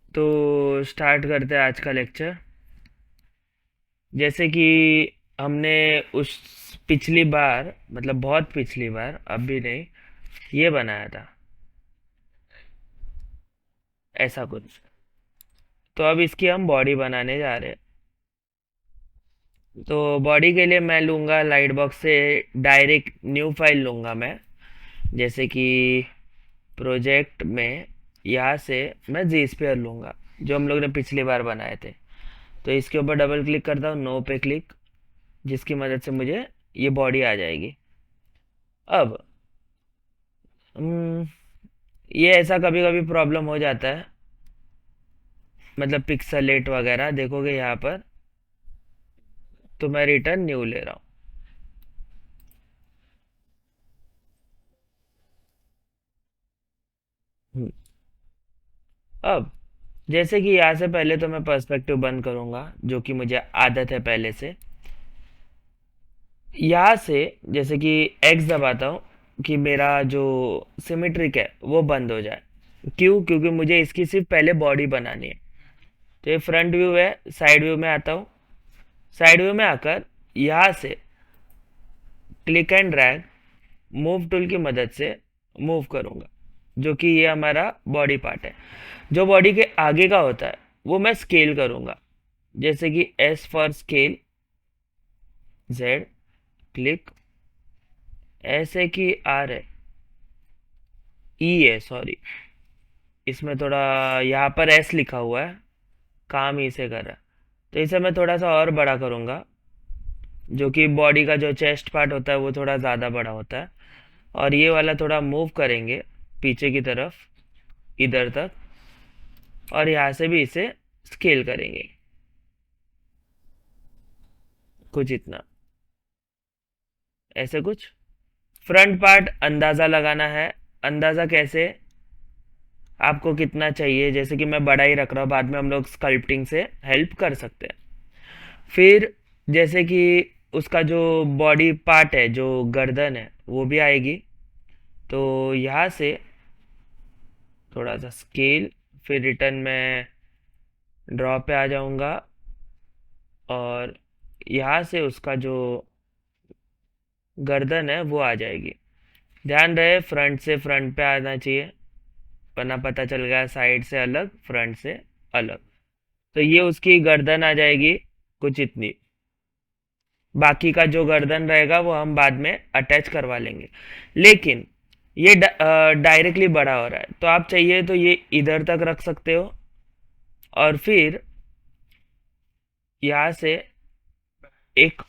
तो स्टार्ट करते हैं आज का लेक्चर। जैसे कि हमने उस पिछली बार, मतलब बहुत पिछली बार, अब भी नहीं, ये बनाया था ऐसा कुछ। तो अब इसकी हम बॉडी बनाने जा रहे हैं। तो बॉडी के लिए मैं लूँगा लाइट बॉक्स से डायरेक्ट न्यू फाइल लूँगा मैं। जैसे कि प्रोजेक्ट में यहाँ से मैं जी स्पेयर लूँगा, जो हम लोग ने पिछली बार बनाए थे। तो इसके ऊपर डबल क्लिक करता हूँ, नो पे क्लिक, जिसकी मदद से मुझे ये बॉडी आ जाएगी। अब हम्म, ये ऐसा कभी कभी प्रॉब्लम हो जाता है, मतलब पिक्सलेट वगैरह देखोगे यहाँ पर। तो मैं रिटर्न न्यू ले रहा हूँ। अब जैसे कि यहाँ से पहले तो मैं पर्सपेक्टिव बंद करूँगा, जो कि मुझे आदत है पहले से। यहाँ से जैसे कि एक्स दबाता हूँ कि मेरा जो सिमेट्रिक है वो बंद हो जाए। क्यों? क्योंकि मुझे इसकी सिर्फ पहले बॉडी बनानी है। तो ये फ्रंट व्यू है, साइड व्यू में आता हूँ। साइड व्यू में आकर यहाँ से click and drag move tool की मदद से मूव करूँगा, जो कि ये हमारा बॉडी पार्ट है। जो बॉडी के आगे का होता है वो मैं स्केल करूँगा। जैसे कि S for scale, Z click, ऐसे कि आर है, ई है सॉरी, इसमें थोड़ा यहाँ पर एस लिखा हुआ है, काम ही से कर रहा है। तो इसे मैं थोड़ा सा और बड़ा करूँगा, जो कि बॉडी का जो चेस्ट पार्ट होता है वो थोड़ा ज़्यादा बड़ा होता है। और ये वाला थोड़ा मूव करेंगे पीछे की तरफ, इधर तक। और यहाँ से भी इसे स्केल करेंगे कुछ इतना, ऐसे कुछ। फ्रंट पार्ट अंदाज़ा लगाना है। अंदाज़ा कैसे? आपको कितना चाहिए, जैसे कि मैं बड़ा ही रख रहा हूँ, बाद में हम लोग स्कल्पटिंग से हेल्प कर सकते हैं। फिर जैसे कि उसका जो बॉडी पार्ट है, जो गर्दन है, वो भी आएगी। तो यहाँ से थोड़ा सा स्केल, फिर रिटर्न में ड्रॉ पे आ जाऊँगा। और यहाँ से उसका जो गर्दन है वो आ जाएगी। ध्यान रहे फ्रंट से फ्रंट पे आना चाहिए, वरना पता चल गया साइड से अलग, फ्रंट से अलग। तो ये उसकी गर्दन आ जाएगी कुछ इतनी। बाकी का जो गर्दन रहेगा वो हम बाद में अटैच करवा लेंगे। लेकिन ये डायरेक्टली बड़ा हो रहा है, तो आप चाहिए तो ये इधर तक रख सकते हो। और फिर यहाँ से एक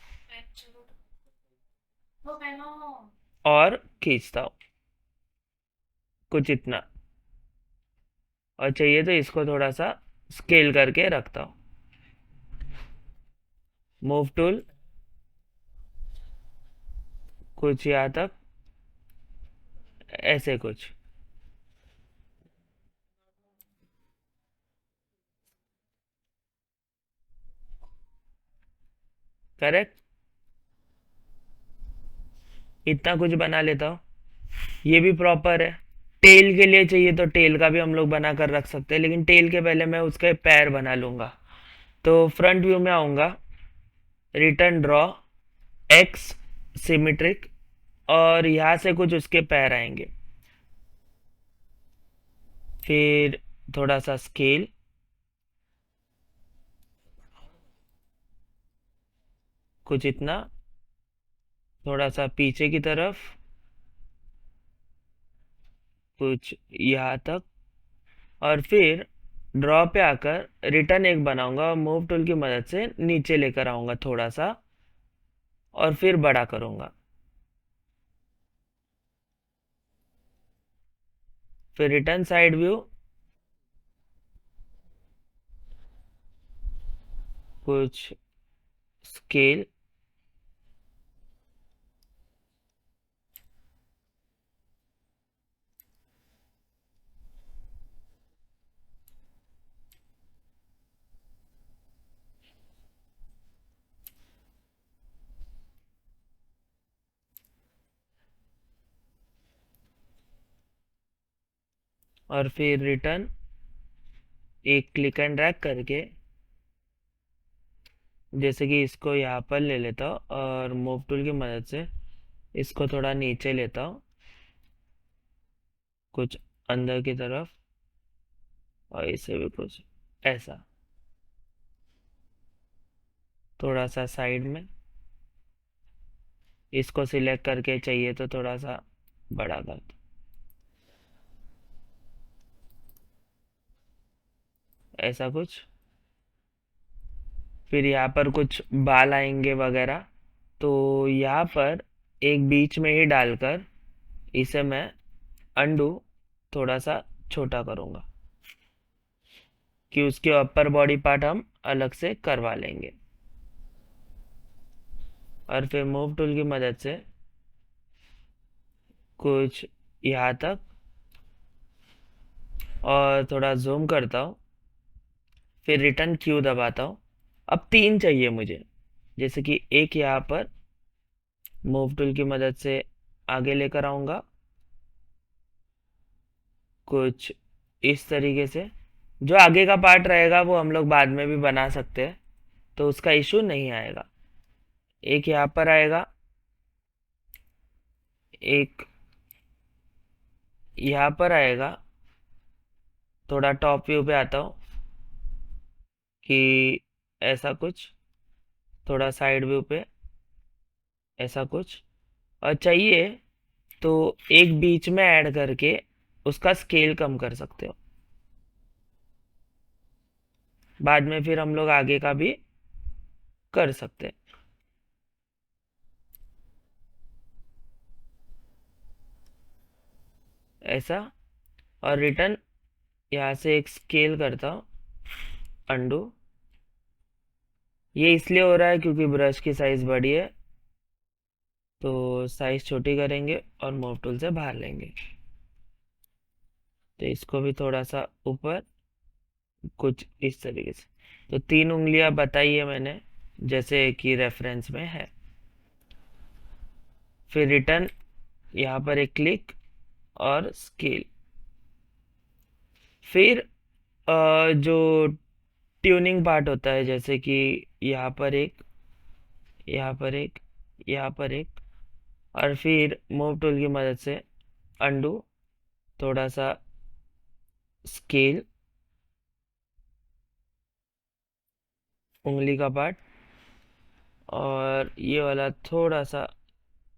और खींचता हूँ कुछ इतना। और चाहिए तो इसको थोड़ा सा स्केल करके रखता हूँ। मूव टूल कुछ यहाँ तक, ऐसे कुछ। करेक्ट, इतना कुछ बना लेता हूँ। ये भी प्रॉपर है। टेल के लिए चाहिए तो टेल का भी हम लोग बना कर रख सकते हैं, लेकिन टेल के पहले मैं उसके पैर बना लूँगा। तो फ्रंट व्यू में आऊँगा, रिटर्न ड्रॉ, एक्स सिमेट्रिक, और यहाँ से कुछ उसके पैर आएंगे। फिर थोड़ा सा स्केल कुछ इतना, थोड़ा सा पीछे की तरफ कुछ यहाँ तक। और फिर ड्रॉ पे आकर रिटर्न एक बनाऊंगा और मूव टूल की मदद से नीचे लेकर आऊंगा थोड़ा सा, और फिर बड़ा करूंगा। फिर रिटर्न साइड व्यू, कुछ स्केल, और फिर रिटर्न एक क्लिक एंड ड्रैग करके, जैसे कि इसको यहाँ पर ले लेता हूँ और मूव टूल की मदद से इसको थोड़ा नीचे लेता हूँ, कुछ अंदर की तरफ, और इसे भी कुछ ऐसा, थोड़ा सा साइड में। इसको सिलेक्ट करके चाहिए तो थोड़ा सा बड़ा कर दो, ऐसा कुछ। फिर यहाँ पर कुछ बाल आएंगे वगैरह, तो यहाँ पर एक बीच में ही डालकर इसे मैं अंडू थोड़ा सा छोटा करूँगा कि उसके अपर बॉडी पार्ट हम अलग से करवा लेंगे। और फिर मूव टूल की मदद से कुछ यहाँ तक, और थोड़ा जूम करता हूँ, फिर रिटर्न क्यू दबाता हूँ। अब 3 चाहिए मुझे, जैसे कि एक यहाँ पर मूव टूल की मदद से आगे लेकर आऊँगा, कुछ इस तरीके से। जो आगे का पार्ट रहेगा वो हम लोग बाद में भी बना सकते हैं, तो उसका इशू नहीं आएगा। एक यहाँ पर आएगा, एक यहाँ पर आएगा। थोड़ा टॉप व्यू पे आता हूँ कि ऐसा कुछ, थोड़ा साइड व्यू पे ऐसा कुछ। और चाहिए तो एक बीच में ऐड करके उसका स्केल कम कर सकते हो। बाद में फिर हम लोग आगे का भी कर सकते हैं, ऐसा। और रिटर्न यहाँ से एक स्केल करता हूँ, अंडू। ये इसलिए हो रहा है क्योंकि ब्रश की साइज बड़ी है, तो साइज छोटी करेंगे और मूव टूल से बाहर लेंगे। तो इसको भी थोड़ा सा ऊपर, कुछ इस तरीके से। तो 3 उंगलियां बताई है मैंने, जैसे कि रेफरेंस में है। फिर रिटर्न, यहाँ पर एक क्लिक और स्केल। फिर जो ट्यूनिंग पार्ट होता है, जैसे कि यहाँ पर एक, यहाँ पर एक, यहाँ पर एक, और फिर मूव टूल की मदद से अंडू, थोड़ा सा स्केल, उंगली का पार्ट, और ये वाला थोड़ा सा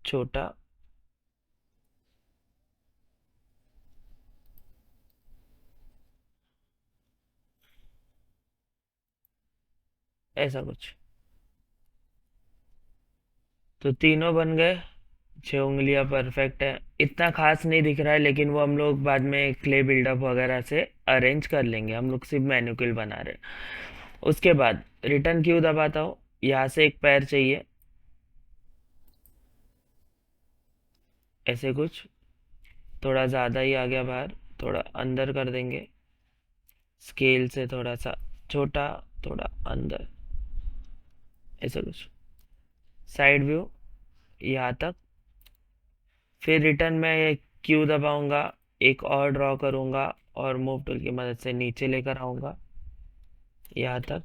छोटा, ऐसा कुछ। तो तीनों बन गए। 6 उंगलियां परफेक्ट है, इतना खास नहीं दिख रहा है, लेकिन वो हम लोग बाद में क्ले बिल्डअप वगैरह से अरेंज कर लेंगे। हम लोग सिर्फ मैन्युअल बना रहे हैं। उसके बाद रिटर्न क्यू दबाता हूँ, यहाँ से एक पैर चाहिए, ऐसे कुछ। थोड़ा ज़्यादा ही आ गया बाहर, थोड़ा अंदर कर देंगे, स्केल से थोड़ा सा छोटा, थोड़ा अंदर, ऐसे कुछ। साइड व्यू यहाँ तक। फिर रिटर्न में क्यू दबाऊंगा, एक और ड्रॉ करूंगा, और मूव टूल की मदद से नीचे लेकर आऊंगा यहाँ तक।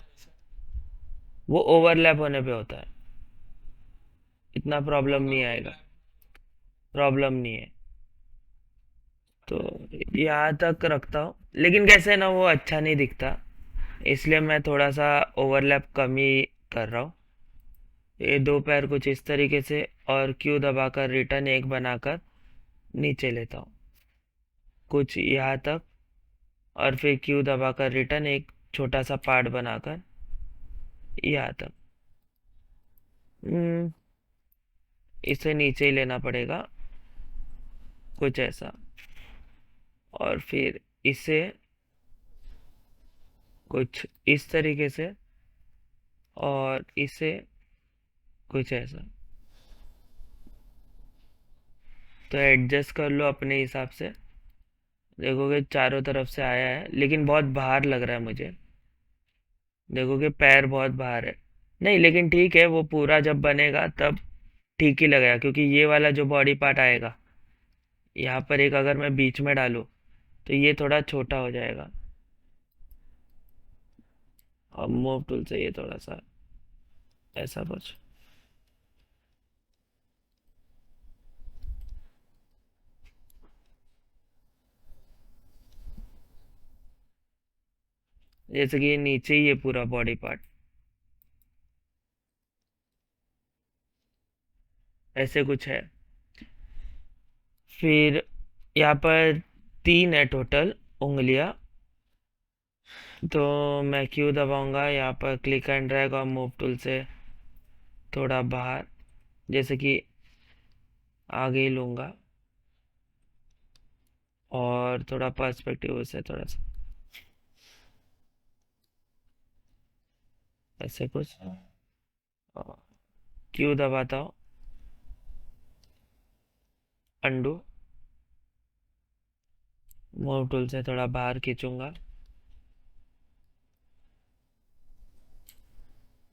वो ओवरलैप होने पे होता है, इतना प्रॉब्लम नहीं आएगा, प्रॉब्लम नहीं है। तो यहाँ तक रखता हूँ, लेकिन कैसे ना वो अच्छा नहीं दिखता, इसलिए मैं थोड़ा सा ओवरलैप कम ही कर रहा हूँ। ये 2 पैर कुछ इस तरीके से, और क्यू दबाकर रिटर्न एक बनाकर नीचे लेता हूँ, कुछ यहाँ तक। और फिर क्यू दबाकर रिटर्न एक छोटा सा पार्ट बनाकर यहाँ तक। हम्म, इसे नीचे ही लेना पड़ेगा, कुछ ऐसा। और फिर इसे कुछ इस तरीके से, और इसे कुछ ऐसा। तो एडजस्ट कर लो अपने हिसाब से। देखोगे चारों तरफ से आया है, लेकिन बहुत बाहर लग रहा है मुझे। देखोगे पैर बहुत बाहर है। नहीं, लेकिन ठीक है, वो पूरा जब बनेगा तब ठीक ही लगेगा, क्योंकि ये वाला जो बॉडी पार्ट आएगा, यहाँ पर एक अगर मैं बीच में डालूँ तो ये थोड़ा छोटा हो जाएगा। अब मूव टूल से ये थोड़ा सा ऐसा कुछ। जैसे कि ये नीचे ही ये पूरा बॉडी पार्ट ऐसे कुछ है। फिर यहाँ पर 3 है टोटल उंगलियां। तो मैं क्यू दबाऊंगा, यहाँ पर क्लिक एंड ड्रैग और मूव टूल से थोड़ा बाहर, जैसे कि आगे ही लूंगा, और थोड़ा पर्सपेक्टिव से थोड़ा सा ऐसे कुछ। क्यू दबाता हूँ, अंडू, मूव टूल से थोड़ा बाहर खींचूंगा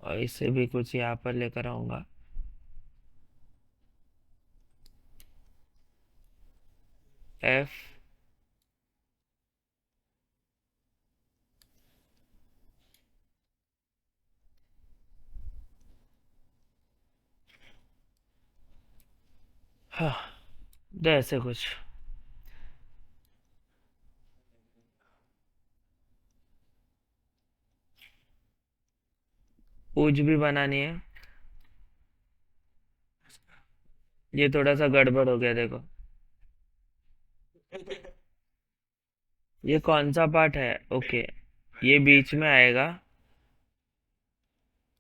और इससे भी कुछ यहाँ पर लेकर आऊंगा। एफ, हाँ, तो ऐसे कुछ। पूंछ भी बनानी है। ये थोड़ा सा गड़बड़ हो गया देखो। ये कौन सा पार्ट है? ओके, ये बीच में आएगा,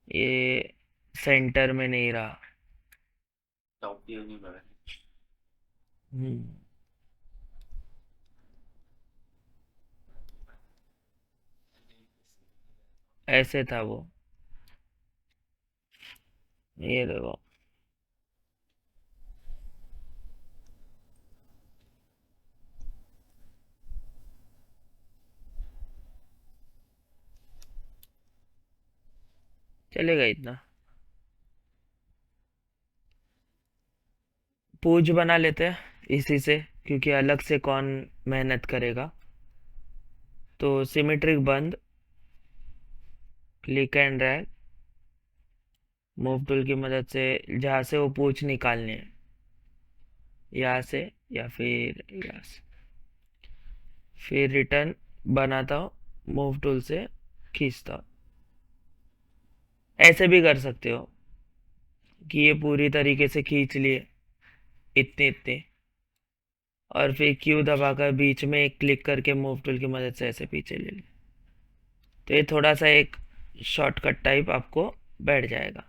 ये सेंटर में नहीं रहा। हम्म, ऐसे था वो। ये देखो, चलेगा इतना। पूंछ बना लेते हैं इसी से, क्योंकि अलग से कौन मेहनत करेगा। तो सिमेट्रिक बंद, click and drag, move tool की मदद से जहाँ से वो पूंछ निकालनी है, यहाँ से या फिर यहाँ से। फिर रिटर्न बनाता हूँ, मूव टूल से खींचता हूँ। ऐसे भी कर सकते हो कि ये पूरी तरीके से खींच लिए, इतने इतने, और फिर क्यू दबाकर बीच में एक क्लिक करके मूव टूल की मदद से ऐसे पीछे ले लिए। तो ये थोड़ा सा एक शॉर्टकट टाइप आपको बैठ जाएगा।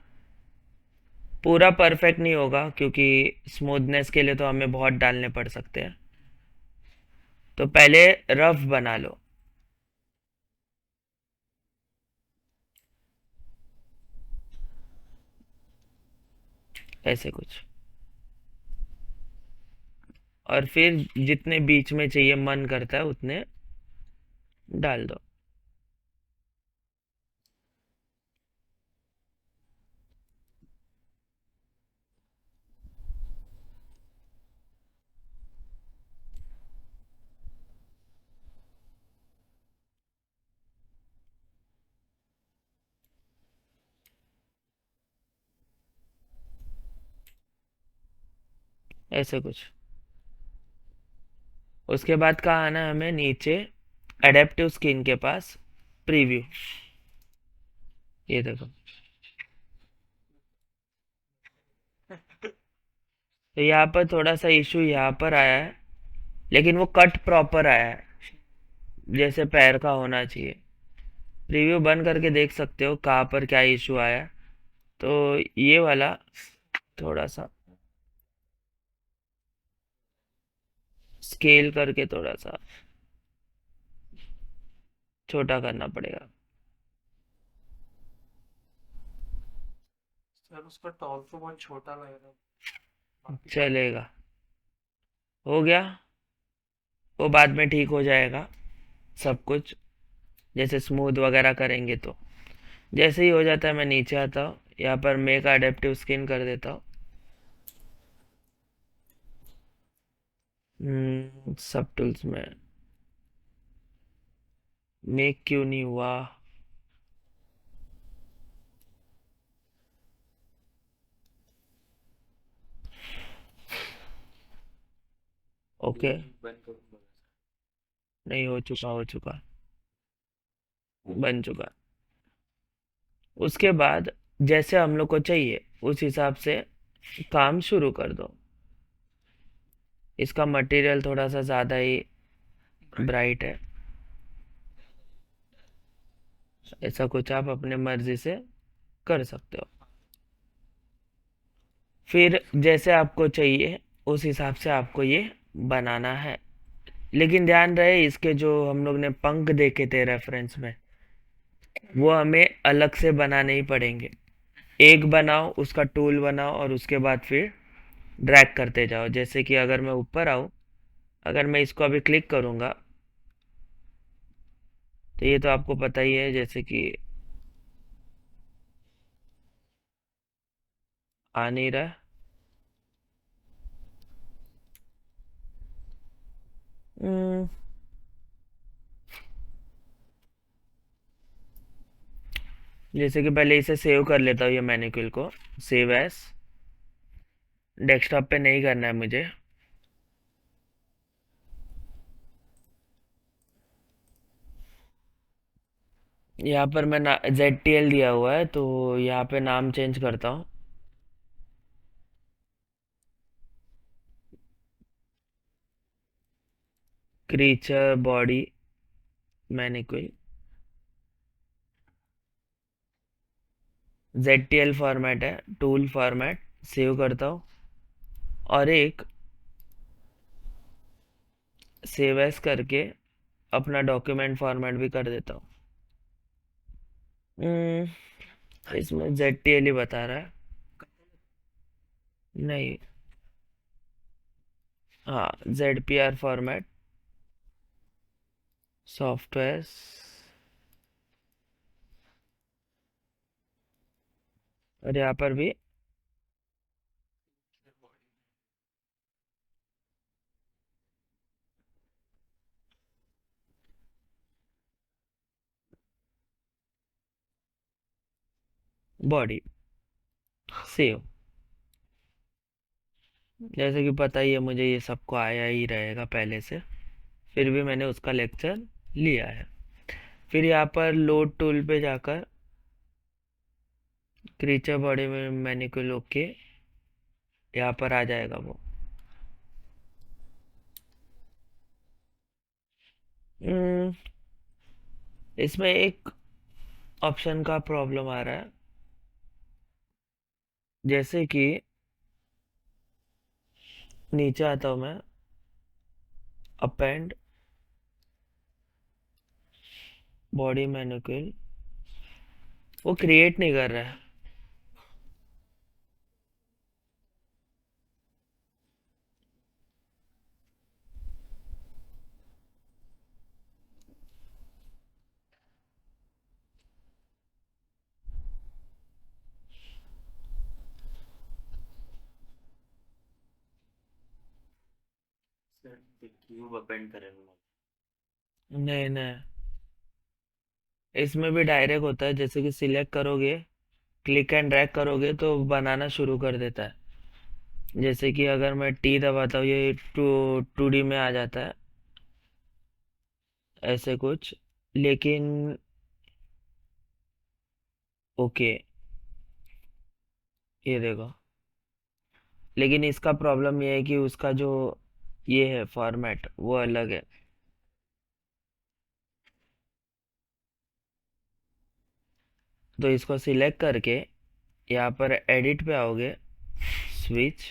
पूरा परफेक्ट नहीं होगा, क्योंकि स्मूथनेस के लिए तो हमें बहुत डालने पड़ सकते हैं। तो पहले रफ बना लो, ऐसे कुछ, और फिर जितने बीच में चाहिए मन करता है उतने डाल दो, ऐसे कुछ। उसके बाद कहाँ आना है हमें? नीचे एडेप्टिव स्किन के पास, प्रीव्यू। ये देखो, तो यहाँ पर थोड़ा सा इशू यहाँ पर आया है, लेकिन वो कट प्रॉपर आया है, जैसे पैर का होना चाहिए। प्रीव्यू बंद करके देख सकते हो कहाँ पर क्या इशू आया है। तो ये वाला थोड़ा सा स्केल करके थोड़ा सा छोटा करना पड़ेगा। सर उसका टॉप तो बहुत छोटा लगेगा। बाकी तो चलेगा, हो गया। वो बाद में ठीक हो जाएगा सब कुछ, जैसे स्मूथ वगैरह करेंगे तो। जैसे ही हो जाता है मैं नीचे आता हूँ, यहाँ पर मेक अडेप्टिव स्किन कर देता हूँ। सब टूल्स में मेक क्यों नहीं हुआ? ओके। बंद करूंगा। नहीं, हो चुका, बन चुका। उसके बाद जैसे हम लोग को चाहिए उस हिसाब से काम शुरू कर दो। इसका मटेरियल थोड़ा सा ज़्यादा ही ब्राइट है, ऐसा कुछ आप अपने मर्जी से कर सकते हो। फिर जैसे आपको चाहिए उस हिसाब से आपको ये बनाना है। लेकिन ध्यान रहे, इसके जो हम लोग ने पंख देखे थे रेफरेंस में, वो हमें अलग से बनाने ही पड़ेंगे। एक बनाओ, उसका टूल बनाओ, और उसके बाद फिर ड्रैग करते जाओ। जैसे कि अगर मैं ऊपर आऊँ, अगर मैं इसको अभी क्लिक करूँगा, तो ये तो आपको पता ही है, जैसे कि आ नहीं रहा। हम्म, जैसे कि पहले इसे सेव कर लेता हूँ, ये मैनिक्यूल को सेव एस। डेस्कटॉप पे नहीं करना है मुझे। यहाँ पर मैं ना ZTL दिया हुआ है, तो यहाँ पे नाम चेंज करता हूँ। क्रीचर बॉडी मैनिक्यूल, ZTL फॉर्मेट है, टूल फॉर्मेट। सेव करता हूँ, और एक सेव एस करके अपना डॉक्यूमेंट फॉर्मेट भी कर देता हूँ। इसमें ZTL ही बता रहा है। नहीं, हाँ, ZPR फॉर्मेट सॉफ्टवेयर। और यहाँ पर भी बॉडी सेव। जैसे कि पता ही है मुझे, ये सबको आया ही रहेगा पहले से, फिर भी मैंने उसका लेक्चर लिया है। फिर यहाँ पर लोड टूल पे जाकर क्रीचर बॉडी में मैनिक्यूल ओके, यहाँ पर आ जाएगा वो। हम्म, इसमें एक ऑप्शन का प्रॉब्लम आ रहा है, जैसे कि नीचे आता हूँ मैं, अपेंड बॉडी मैनिक्यूल, वो क्रिएट नहीं कर रहा है। क्यूब अपेंड करेंगे। नहीं नहीं, इसमें भी डायरेक्ट होता है, जैसे कि सिलेक्ट करोगे, क्लिक एंड ड्रैग करोगे तो बनाना शुरू कर देता है। जैसे कि अगर मैं टी दबाता हूँ, ये 2D में आ जाता है, ऐसे कुछ। लेकिन ओके, ये देखो। लेकिन इसका प्रॉब्लम ये है कि उसका जो ये है फॉर्मेट, वो अलग है। तो इसको सिलेक्ट करके यहाँ पर एडिट पे आओगे, स्विच,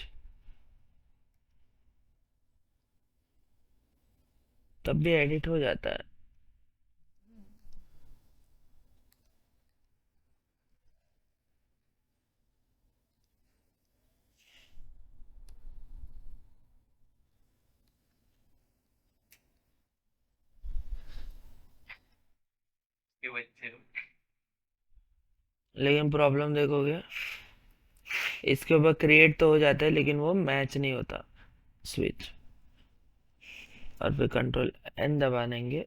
तब भी एडिट हो जाता है। ये बच्चे लेकिन प्रॉब्लम देखोगे, इसके ऊपर क्रिएट तो हो जाता है, लेकिन वो मैच नहीं होता स्विच। और फिर Ctrl N दबा देंगे,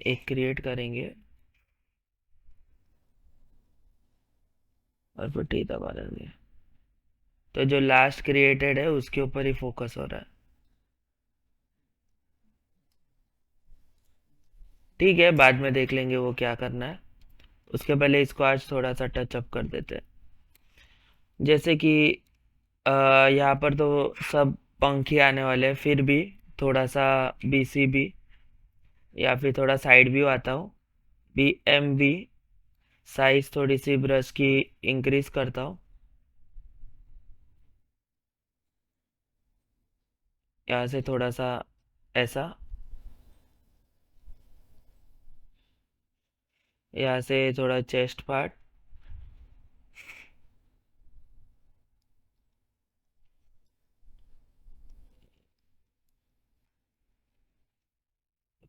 एक क्रिएट करेंगे, और फिर टी दबा देंगे, तो जो लास्ट क्रिएटेड है उसके ऊपर ही फोकस हो रहा है। ठीक है, बाद में देख लेंगे वो क्या करना है। उसके पहले इसको आज थोड़ा सा टच अप कर देते हैं। जैसे कि यहाँ पर तो सब पंख ही आने वाले हैं, फिर भी थोड़ा सा BCB या फिर थोड़ा साइड व्यू आता हूँ। BMV साइज थोड़ी सी ब्रश की इंक्रीज करता हूँ। यहाँ से थोड़ा सा ऐसा, यहाँ से थोड़ा चेस्ट पार्ट,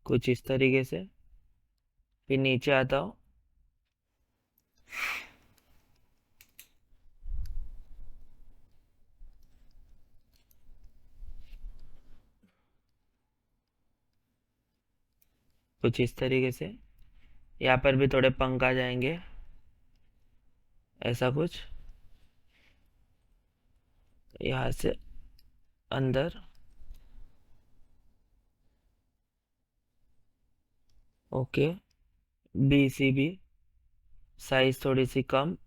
कुछ इस तरीके से। फिर नीचे आता हूँ, कुछ इस तरीके से। यहाँ पर भी थोड़े पंख आ जाएंगे, ऐसा कुछ। यहाँ से अंदर, ओके। BCB साइज थोड़ी सी कम,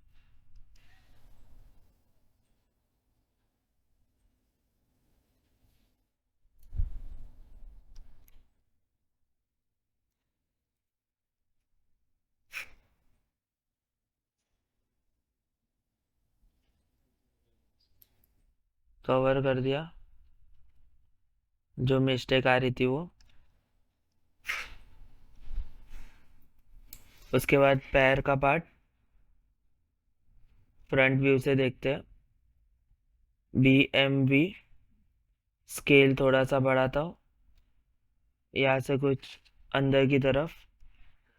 कवर कर दिया जो मिस्टेक आ रही थी वो। उसके बाद पैर का पार्ट फ्रंट व्यू से देखते हैं। BMV स्केल थोड़ा सा बढ़ाता हूँ, यहाँ से कुछ अंदर की तरफ,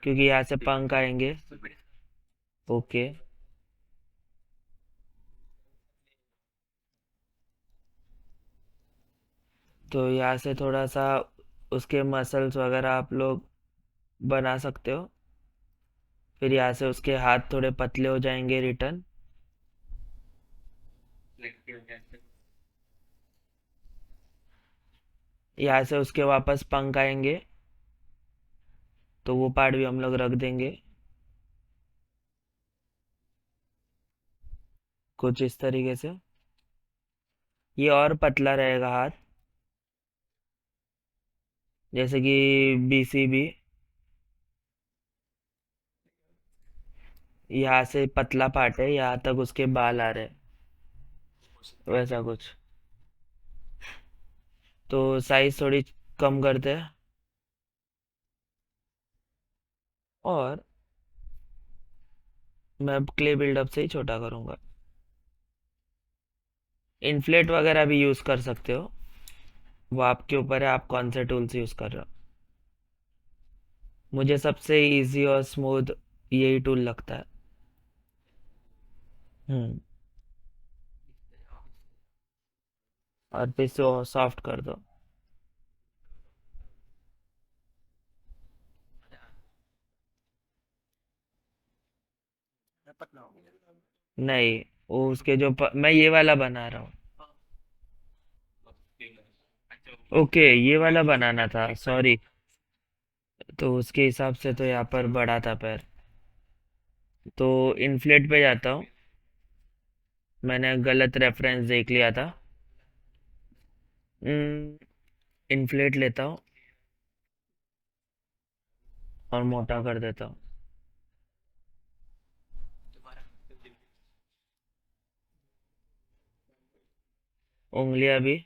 क्योंकि यहाँ से पंख आएंगे। ओके। तो यहाँ से थोड़ा सा उसके मसल्स वगैरह आप लोग बना सकते हो। फिर यहाँ से उसके हाथ थोड़े पतले हो जाएंगे रिटर्न। यहाँ से उसके वापस पंख आएंगे, तो वो पार्ट भी हम लोग रख देंगे कुछ इस तरीके से। ये और पतला रहेगा हाथ, जैसे कि BCB यहाँ से पतला पार्ट है, यहाँ तक उसके बाल आ रहे हैं, वैसा कुछ। तो साइज थोड़ी कम करते हैं, और मैं अब क्ले बिल्डअप से ही छोटा करूँगा। इन्फ्लेट वगैरह भी यूज़ कर सकते हो, वो आपके ऊपर है आप कौन से टूल्स यूज़ कर रहे हो। मुझे सबसे इजी और स्मूथ यही टूल लगता है। हम्म। और फिर सॉफ्ट कर दो। पतला हो गया। नहीं, वो उसके जो मैं ये वाला बना रहा हूँ। ओके, ये वाला बनाना था, सॉरी। तो उसके हिसाब से तो यहाँ पर बड़ा था पैर। तो इन्फ्लेट पे जाता हूँ, मैंने गलत रेफरेंस देख लिया था। इन्फ्लेट लेता हूँ और मोटा कर देता हूँ। उंगलियां भी।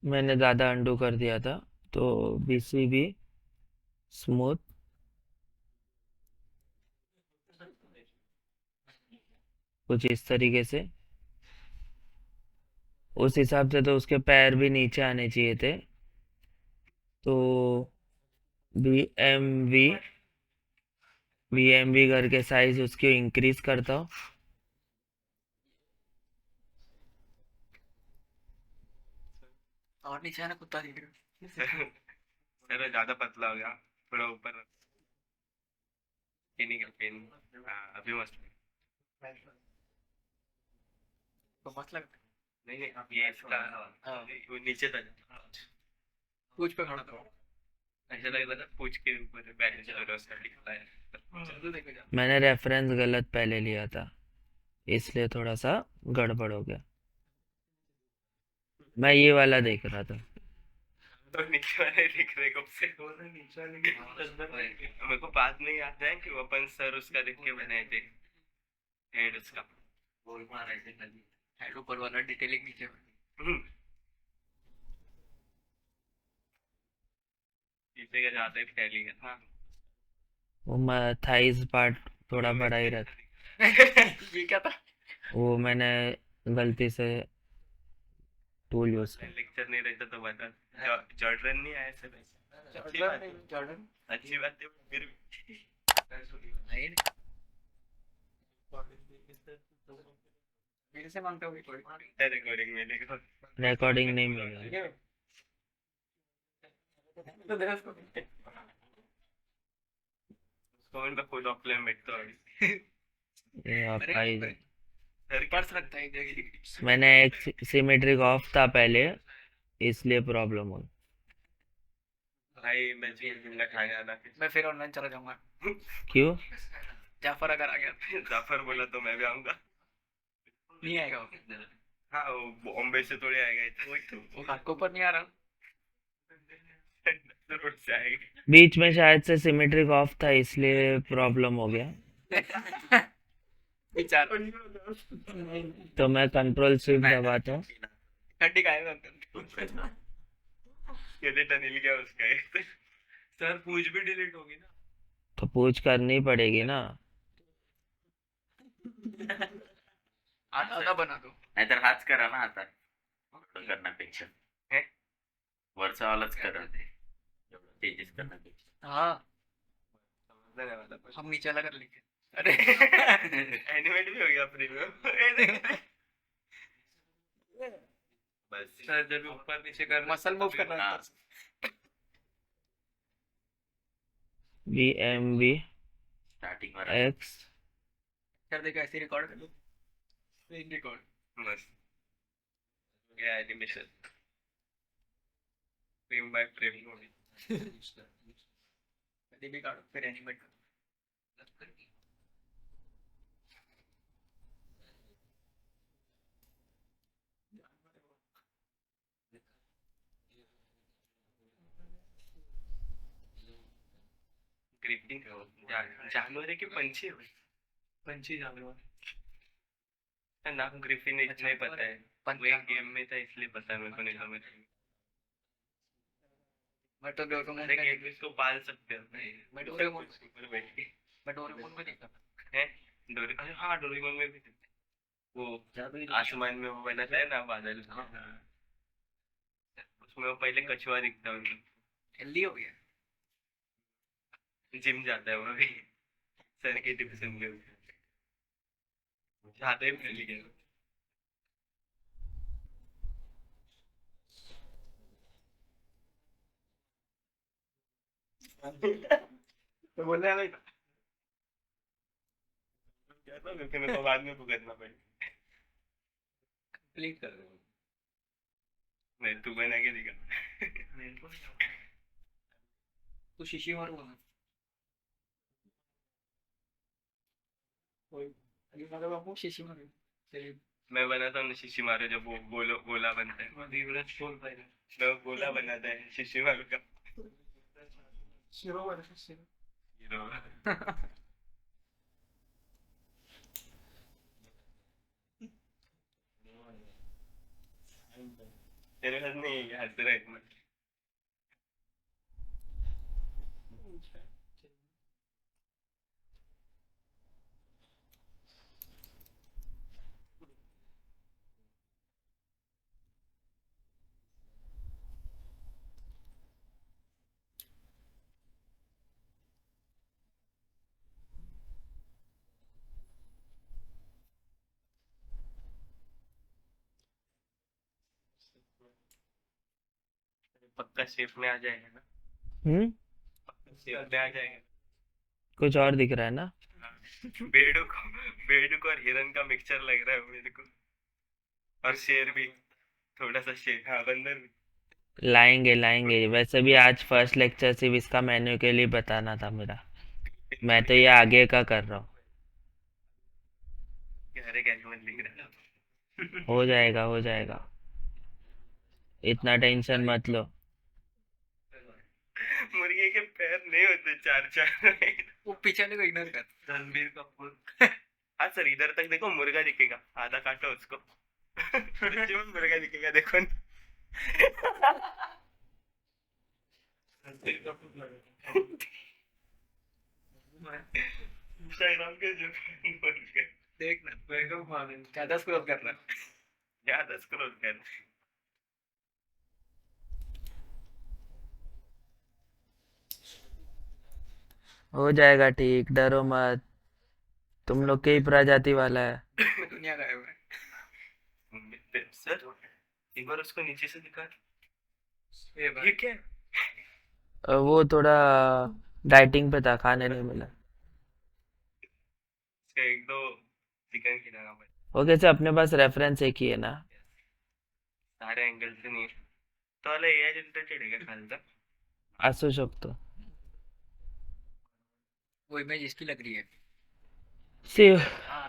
मैंने ज़्यादा अंडू कर दिया था, तो BCB स्मूथ कुछ इस तरीके से। उस हिसाब से तो उसके पैर भी नीचे आने चाहिए थे। तो BMV करके साइज उसकी इंक्रीज करता हूँ। और नीचे है ना कुत्ता दिख रहा चलो ज्यादा पतला हो गया, थोड़ा ऊपर रख। पेन। हाँ, अभी मस्त है। तो मस्त लगता है। नहीं नहीं, अब ये इसका हाँ। वो नीचे था। पूछ पे खड़ा था। ऐसा लग रहा था पूछ के ऊपर बैठ चल रहा उसका दिखता है। चलो देखो जा। मैंने रेफरेंस गलत पहले लिया था, इसलिए थोड़ा सा गड़बड़ हो गया। मैं ये वाला देख रहा था। तो नीचे वाले दिख रहे कब से, वो तो नीचे वाले के अंदर मेरे को बात नहीं आता है कि वो अपन सर उसका देख के बनाए थे, हेड उसका। बोल मार ऐसे खाली हेड ऊपर वाला डिटेलिंग नीचे वाला। हम्म, पीछे का ज्यादा ही फैली है। हाँ, वो थाइस पार्ट थोड़ा बड़ा ही रहता। ये क्या था? वो मैंने गलती से टूल यूज कर। लेक्चर नहीं रहता तो बता। जॉर्डन नहीं आया सर, अच्छी बात है। जॉर्डन अच्छी बात है, फिर भी नहीं मेरे से मांगते हो कोई रिकॉर्डिंग मिलेगा। रिकॉर्डिंग नहीं मिलेगा। तो दे उसको। कमेंट पे खुद ऑफलाइन बैठता है। ये आपका ही। सर पर्स रखता है एक जगह। मैंने एक सिमेट्रिक ऑफ था पहले, इसलिए प्रॉब्लम हुई। भाई मैं भी जिंदा खाया आना। मैं फिर ऑनलाइन चला जाऊंगा। क्यों? जाफर अगर आ गया जाफर बोला तो मैं भी आऊंगा। नहीं आएगा वो। हाँ, वो बॉम्बे से थोड़े आएगा इधर। वो घाट पर नहीं आ रहा। रोड से आएगा। बीच में शायद से सिमेट्रिक ऑफ था, इसलिए प्रॉब्लम हो गया। विचार तो मैं कंट्रोल शिफ्ट दबाता हूँ। गड्डी का है एडिटर हिल गया उसका। सर पूछ भी डिलीट होगी ना। तो पूछ करनी पड़ेगी ना। आधा आधा बना दो। नाहीतर हाच करा ना आता एवढं करण्यापेक्षा वरचावालाच करा एवढं चेंजेस करण्यापेक्षा हाँ समझने वाला कुछ। हम नीचे वाला कर लेंगे। अरे एनिमेट भी हो गया प्रीमियम। बस सर जब ऊपर नीचे कर मसल मूव कर रहा है। BMV स्टार्टिंग वर X कर देगा ऐसे रिकॉर्ड कर लो। स्क्रीन रिकॉर्ड बस हो गया एनिमेशन, फ्रेम बाय फ्रेम हो गया। कभी भी काटो फिर एनिमेट करो। ग्रिपिंग जानवर है कि पंछी है? पंछी जानवर। नाम ग्रिफिन इतना ही पता है, वो एक गेम में था इसलिए पता है मेरे को, नहीं तो मैं मैं तो डोरेमोन अरे गेम में इसको पाल सकते हो। मैं डोरेमोन ऊपर बैठ के मैं डोरेमोन में देखा है। अरे हाँ, डोरेमोन में भी थे। वो आसमान में वो बनाता है ना बादल, उसमें वो पहले कछुआ दिखता है उनको। हेल्दी हो गया। जिम जाता है वो भी, सर की टिप्स सुन के जाते ही फैल गया। तो बोलने वाला ही था क्या था, लेकिन मेरे को बाद में भुगतना पड़े। कंप्लीट कर दो। नहीं, तू बना के दिखा। तू शीशी मारूंगा मैं। अभी मारो बाबू शीशी मारो। चलिए मैं बनाता हूँ ना शीशी मारो, जब वो गोला बनता है। मैं वो गोला बनाता है शीशी मारो का। शिरो वाला शिरो। हीरो। तेरे साथ नहीं हंस रहा है इतना। पक्का शेप में आ जाएगा ना, पक्का शेप में आ जाएगा। कुछ और दिख रहा है ना? बेडूक और हिरन का मिक्सचर लग रहा है मेरे को, और शेर भी, थोड़ा सा शेर, हाँ बंदर भी। लाएंगे लाएंगे, वैसे भी आज फर्स्ट लेक्चर सिर्फ इसका मेन्यू के लिए बताना था मेरा, मैं तो ये आगे का कर रहा हूँ। अरे क्या समझ लिख रहा है। हो जाएगा हो जाएगा, इतना टेंशन मत लो। मुर्गे के पैर नहीं होते चार चार। वो पीछे वाले को इग्नोर कर। रणबीर कपूर। हाँ सर, इधर तक देखो, मुर्गा दिखेगा, आधा काटो उसको। नीचे में मुर्गा दिखेगा, देखो ना। इंस्टाग्राम के जो मुर्गे, देख ना, मेरे को मालूम ज्यादा स्क्रॉल करना। ज्यादा स्क्रॉल कर। हो जाएगा ठीक, डरो मत, तुम लोग के ही प्रजाति वाला है। दुनिया गायब है। सर एक बार उसको नीचे से दिखा। ये बात। ये क्या है? वो थोड़ा डाइटिंग पे था, खाने नहीं मिला। इसका एक दो चिकन खिलाना पड़ेगा। वो कैसे, अपने पास रेफरेंस एक ही है ना। सारे एंगल से नहीं, तो वाला एआय जनरेटेड है क्या खालचा? असू शकतो। वो इमेज इसकी लग रही है। सी हाँ